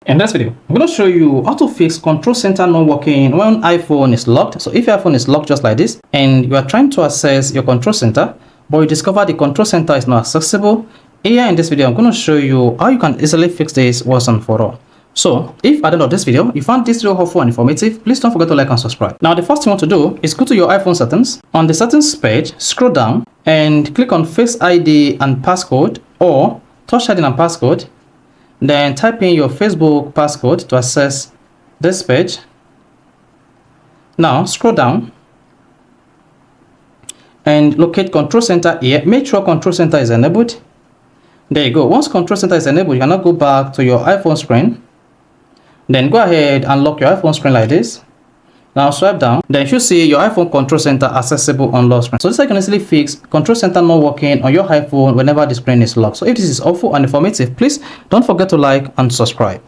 In this video, I'm going to show you how to fix control center not working when iPhone is locked. So if your iPhone is locked just like this and you are trying to access your control center, but you discover the control center is not accessible, here in this video, I'm going to show you how you can easily fix this once and for all. So if at the end of this video, you found this video helpful and informative, please don't forget to like and subscribe. Now, the first thing you want to do is go to your iPhone settings. On the settings page, scroll down and click on Face ID and Passcode or Touch ID and Passcode. Then type in your Facebook passcode to access this page. Now scroll down and locate control center here. Make sure control center is enabled. There you go. Once control center is enabled, you cannot go back to your iPhone screen. Then go ahead and lock your iPhone screen like this. Now swipe down, then you should see your iPhone control center accessible on lock screen. So this is how you can easily fix control center not working on your iPhone whenever the screen is locked. So if this is helpful and informative, please don't forget to like and subscribe.